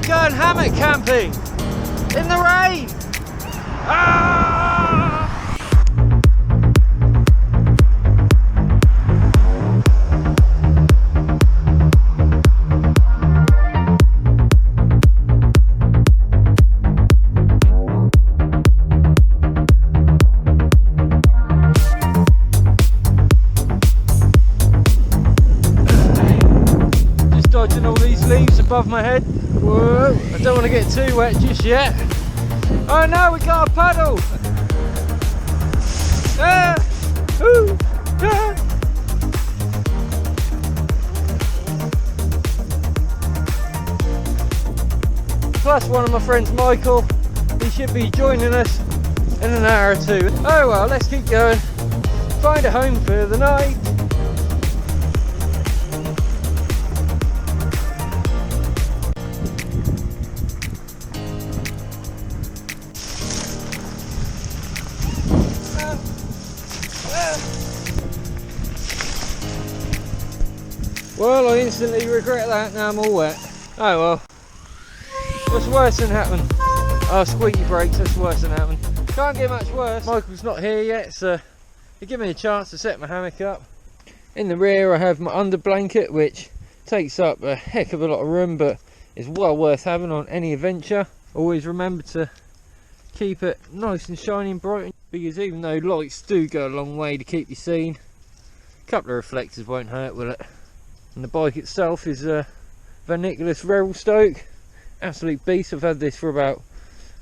going hammock camping in the rain. Ah! Just dodging all these leaves above my head. Whoa, I don't want to get too wet just yet. Oh no, we got a puddle! Ah! Ooh! Ah! Plus one of my friends, Michael, he should be joining us in an hour or two. Oh well, let's keep going. Find a home for the night. Well, I instantly regret that, now I'm all wet. Oh well. What's worse than happened? Oh, squeaky brakes, that's worse than happened. Can't get much worse. Michael's not here yet, so he give me a chance to set my hammock up. In the rear I have my Underblanket, which takes up a heck of a lot of room, but is well worth having on any adventure. Always remember to keep it nice and shiny and bright, because even though lights do go a long way to keep you seen, a couple of reflectors won't hurt, will it? And the bike itself is a Revelstoke, absolute beast. I've had this for about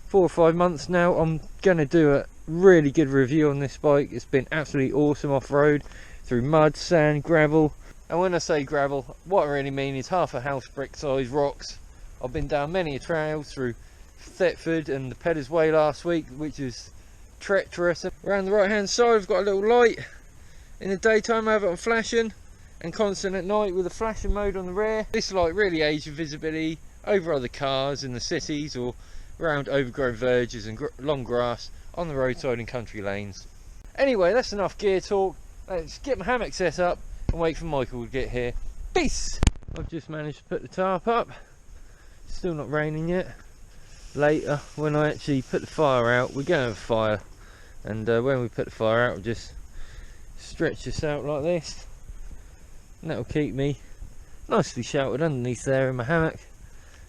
4 or 5 months now. I'm going to do a really good review on this bike. It's been absolutely awesome off-road, through mud, sand, gravel. And when I say gravel, what I really mean is half a house brick size rocks. I've been down many a trail through Thetford and the Peddars Way last week, which is treacherous. Around the right hand side I've got a little light. In the daytime I have it on flashing, and constant at night with a flashing mode on the rear. This light really aids your visibility over other cars in the cities or around overgrown verges and long grass on the roadside and country lanes. Anyway, that's enough gear talk. Let's get my hammock set up and wait for Michael to get here. Peace! I've just managed to put the tarp up. Still not raining yet. Later, when I actually put the fire out, we're going to have a fire, and when we put the fire out, we'll just stretch this out like this, and that'll keep me nicely sheltered underneath there in my hammock.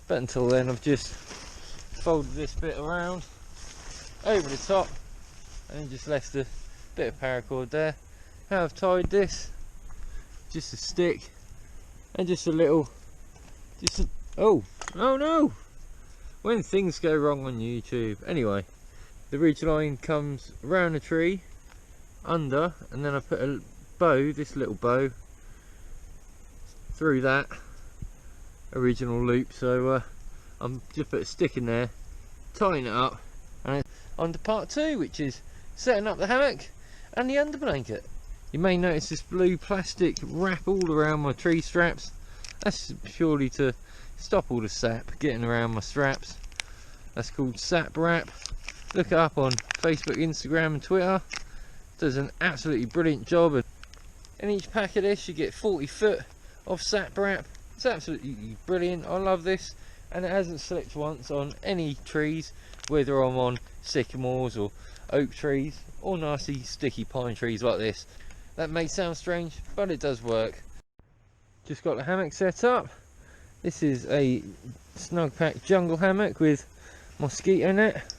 But until then, I've just folded this bit around over the top and just left a bit of paracord there. How I've tied this, just a stick and just a little, oh no, when things go wrong on YouTube. Anyway, the ridge line comes around the tree under, and then I put a bow, this little bow, through that original loop. So I'm just put a stick in there, tying it up, and on to part 2, which is setting up the hammock and the Underblanket. You may notice this blue plastic wrap all around my tree straps. That's purely to stop all the sap getting around my straps. That's called sap wrap. Look it up on Facebook, Instagram and Twitter. Does an absolutely brilliant job. In each pack of this you get 40 foot of sap wrap. It's absolutely brilliant. I love this, and it hasn't slipped once on any trees, whether I'm on sycamores or oak trees or nasty sticky pine trees like this. That may sound strange, but it does work. Just got the hammock set up. This is a snug pack jungle hammock with mosquito net.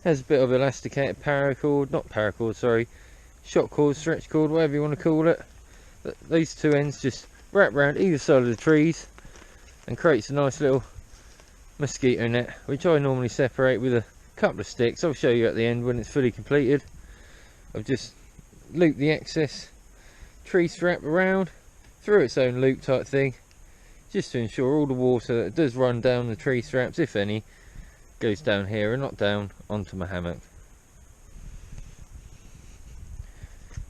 Has a bit of elasticated paracord, not paracord, sorry, shot cord, stretch cord, whatever you want to call it. But these two ends just wrap around either side of the trees and creates a nice little mosquito net, which I normally separate with a couple of sticks. I'll show you at the end when it's fully completed. I've just looped the excess tree strap around through its own loop type thing, just to ensure all the water that does run down the tree straps, if any, goes down here and not down onto my hammock.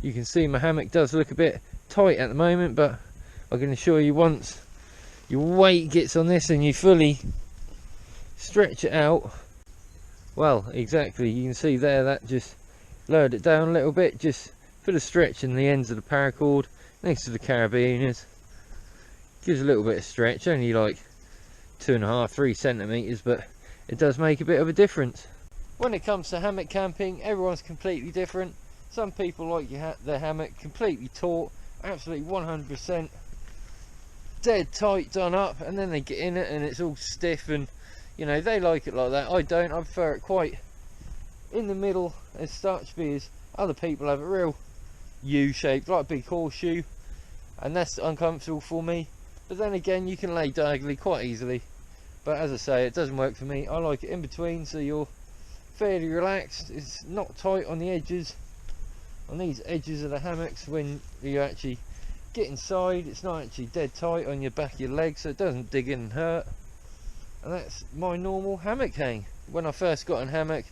You can see my hammock does look a bit tight at the moment, but I can assure you, once your weight gets on this and you fully stretch it out, well, exactly, you can see there that just lowered it down a little bit, just for the stretch in the ends of the paracord next to the carabiners. Gives a little bit of stretch, only like 2.5, 3 centimetres, but it does make a bit of a difference. When it comes to hammock camping, everyone's completely different. Some people like their hammock completely taut, absolutely 100% dead tight done up, and then they get in it and it's all stiff, and you know, they like it like that. I don't. I prefer it quite in the middle as such, because other people have a real U-shaped, like a big horseshoe, and that's uncomfortable for me. But then again, you can lay diagonally quite easily, but as I say, it doesn't work for me. I like it in between, so you're fairly relaxed. It's not tight on the edges, on these edges of the hammocks. When you actually get inside, it's not actually dead tight on your back of your legs, so it doesn't dig in and hurt. And that's my normal hammock hang. When I first got in hammock,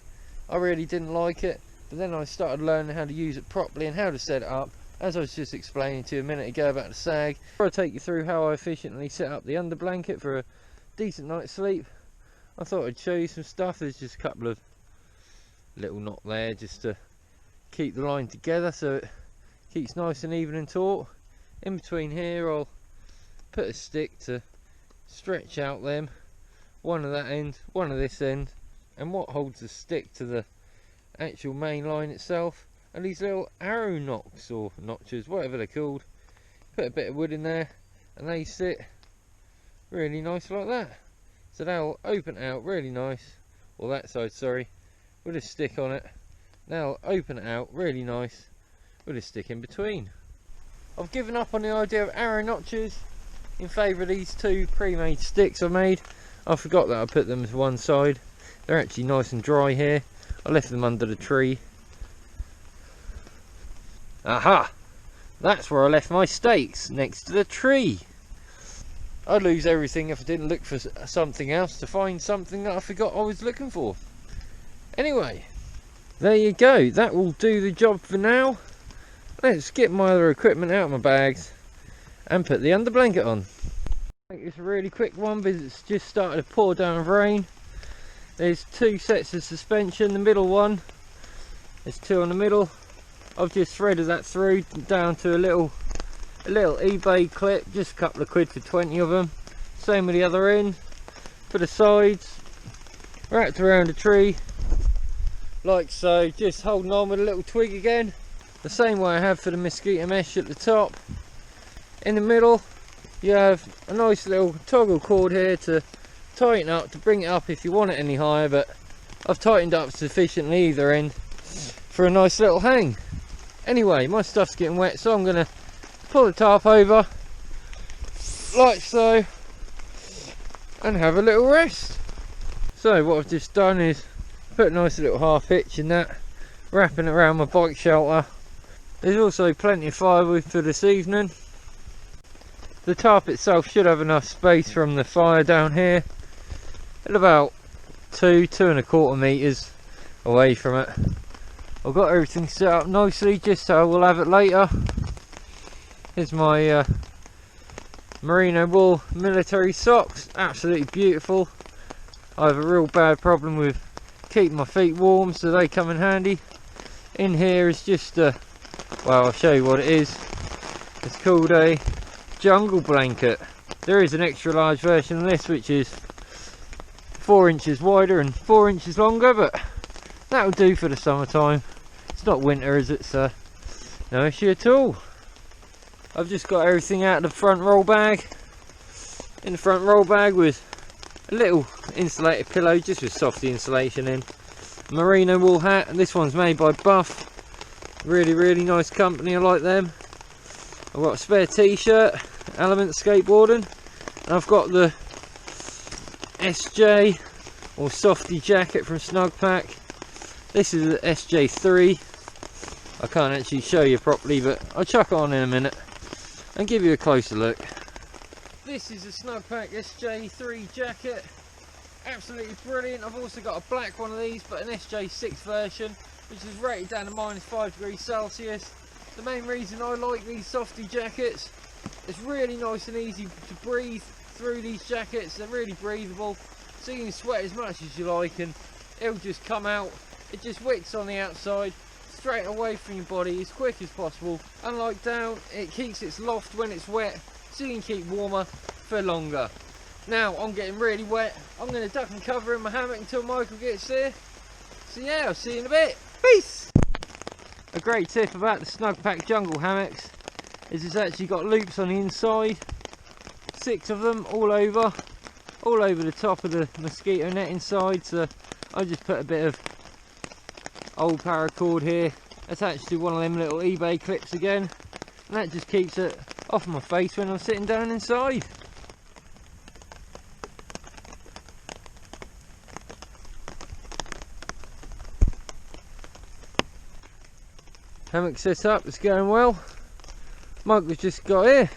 I really didn't like it, but then I started learning how to use it properly and how to set it up, as I was just explaining to you a minute ago about the sag. Before I take you through how I efficiently set up the underblanket for a decent night's sleep, I thought I'd show you some stuff. There's just a couple of little knot there just to keep the line together so it keeps nice and even and taut. In between here, I'll put a stick to stretch out them, one of that end, one of this end, and what holds the stick to the actual main line itself are these little arrow knocks, or notches, whatever they're called. Put a bit of wood in there and they sit really nice like that, so they'll open out really nice, or that side, sorry, with a stick on it. They'll open it out really nice with a stick in between. I've given up on the idea of arrow notches in favour of these two pre-made sticks I made. I forgot that I put them to one side. They're actually nice and dry here. I left them under the tree. Aha! That's where I left my stakes, next to the tree. I'd lose everything if I didn't look for something else to find something that I forgot I was looking for. Anyway, there you go. That will do the job for now. Let's get my other equipment out of my bags and put the underblanket on. Make this a really quick one because it's just started to pour down with rain. There's two sets of suspension. The middle one, there's two on the middle. I've just threaded that through down to a little eBay clip, just a couple of quid for 20 of them. Same with the other end. For the sides, wrapped around the tree like so, just holding on with a little twig again, the same way I have for the mosquito mesh at the top. In the middle you have a nice little toggle cord here to tighten up, to bring it up if you want it any higher, but I've tightened up sufficiently either end for a nice little hang. Anyway, my stuff's getting wet, so I'm going to pull the tarp over like so and have a little rest. So what I've just done is put a nice little half hitch in that, wrapping it around my bike shelter. There's also plenty of firewood for this evening. The tarp itself should have enough space from the fire down here, at about 2.25 meters away from it. I've got everything set up nicely just so we'll have it later. Here's my merino wool military socks, absolutely beautiful. I have a real bad problem with keeping my feet warm, so they come in handy. In here is just a, well, I'll show you what it is. It's called a jungle blanket. There is an extra large version of this which is 4 inches wider and 4 inches longer, but that'll do for the summertime. It's not winter, is it, so no issue at all. I've just got everything out of the front roll bag. In the front roll bag with a little insulated pillow, just with softy insulation in. Merino wool hat, and this one's made by Buff. Really nice company, I like them. I've got a spare t-shirt, Element Skateboarding, and I've got the SJ or softy jacket from Snugpack. This is the SJ3. I can't actually show you properly, but I'll chuck it on in a minute and give you a closer look. This is a Snugpack SJ3 jacket, absolutely brilliant. I've also got a black one of these, but an SJ6 version, which is rated down to -5 degrees Celsius. The main reason I like these softy jackets, it's really nice and easy to breathe through these jackets. They're really breathable, so you can sweat as much as you like and it'll just come out. It just wicks on the outside straight away from your body as quick as possible. Unlike down, it keeps its loft when it's wet, so you can keep warmer for longer. Now I'm getting really wet. I'm going to duck and cover in my hammock until Michael gets there. So yeah, I'll see you in a bit. Peace! A great tip about the Snugpack jungle hammocks is it's actually got loops on the inside. 6 of them all over the top of the mosquito net inside. So I just put a bit of old paracord here. That's actually one of them little eBay clips again, and that just keeps it off my face when I'm sitting down inside. Hammock set up, it's going well. Michael's just got here.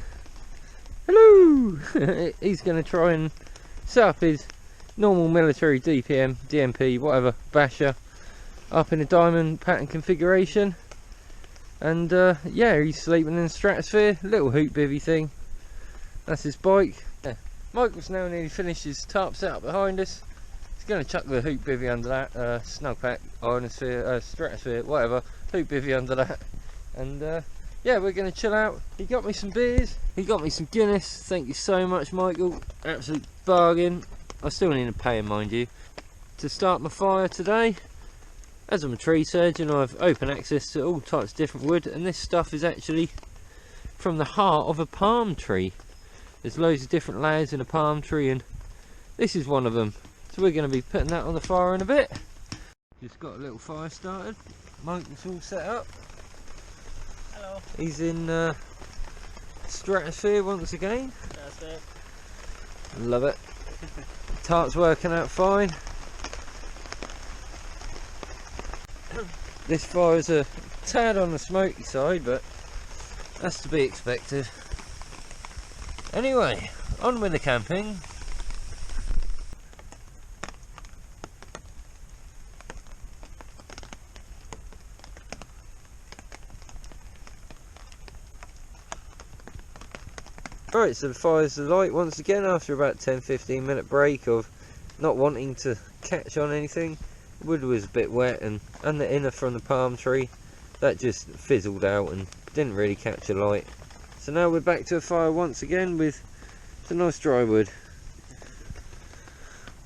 Hello! He's going to try and set up his normal military DPM, DMP, whatever, basher up in a diamond pattern configuration. And yeah, he's sleeping in the stratosphere, little hoop bivvy thing. That's his bike. Yeah. Michael's now nearly finished his tarp setup behind us. He's going to chuck the hoop bivvy under that, Snugpack, ionosphere, stratosphere, whatever, hoop bivvy under that. And yeah, we're going to chill out. He got me some beers, he got me some Guinness. Thank you so much, Michael, absolute bargain. I still need to pay him, mind you. To start my fire today, as I'm a tree surgeon, I have open access to all types of different wood, and this stuff is actually from the heart of a palm tree. There's loads of different layers in a palm tree, and this is one of them. So we're going to be putting that on the fire in a bit. Just got a little fire started. Michael's all set up. Hello. He's in stratosphere once again. That's it. Love it. Tart's working out fine. This fire is a tad on the smoky side, but that's to be expected. Anyway, on with the camping. Right, so the fire's alight once again after about 10-15 minute break of not wanting to catch on anything. The wood was a bit wet, and the inner from the palm tree, that just fizzled out and didn't really catch a light. So now we're back to a fire once again with some nice dry wood.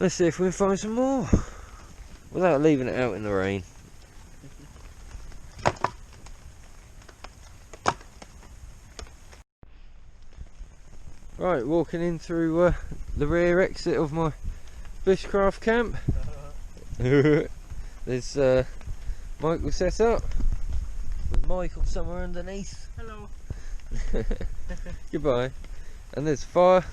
Let's see if we can find some more without leaving it out in the rain. Right, walking in through the rear exit of my bushcraft camp. There's Michael set up with Michael somewhere underneath. Hello. Goodbye. And there's fire,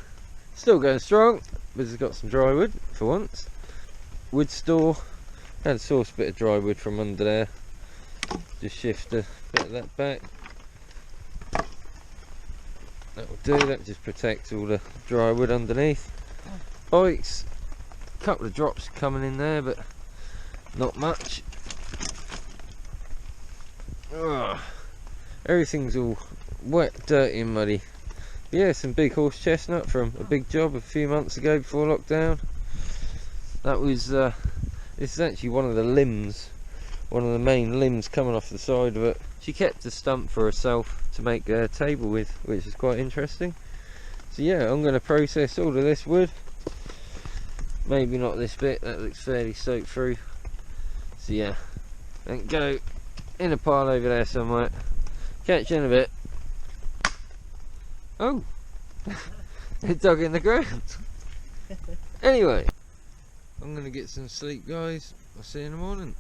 still going strong, but it's got some dry wood for once. Wood store, had a source bit of dry wood from under there. Just shift a bit of that back. That will do, that just protects all the dry wood underneath. Bikes, a couple of drops coming in there, but not much. Ugh. Everything's all wet, dirty and muddy. Yeah, some big horse chestnut from a big job a few months ago before lockdown. That was, this is actually one of the limbs, one of the main limbs coming off the side of it. She kept a stump for herself to make a table with, which is quite interesting. So yeah, I'm going to process all of this wood. Maybe not this bit, that looks fairly soaked through. So yeah, and go in a pile over there somewhere. Catch you in a bit. Oh, it dug in the ground. Anyway, I'm going to get some sleep, guys. I'll see you in the morning.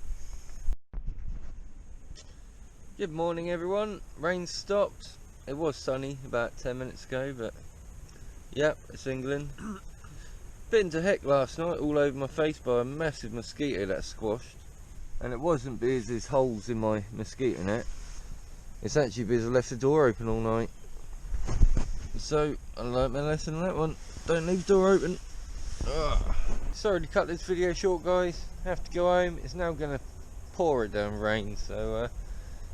Good morning, everyone. Rain stopped. It was sunny about 10 minutes ago, but yep, it's England. Bitten to heck last night, all over my face by a massive mosquito that squashed. And it wasn't because there's holes in my mosquito net. It's actually because I left the door open all night. So I learnt my lesson on that one. Don't leave the door open. Ugh. Sorry to cut this video short, guys. Have to go home. It's now going to pour it down rain, so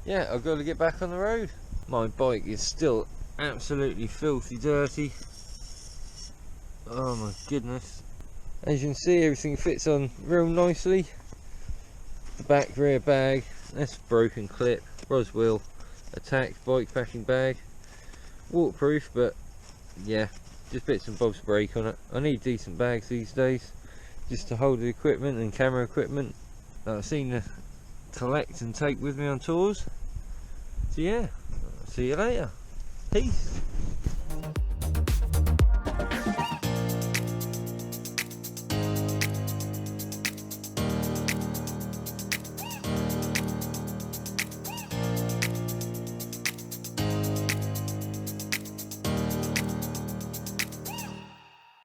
yeah, I've got to get back on the road. My bike is still absolutely filthy dirty. Oh my goodness. As you can see, everything fits on real nicely. The back rear bag, that's broken clip, Roswell Attack bikepacking bag. Waterproof, but yeah, just bits and bobs break on it. I need decent bags these days, just to hold the equipment and camera equipment that I seem to collect and take with me on tours. So yeah, I'll see you later. Peace.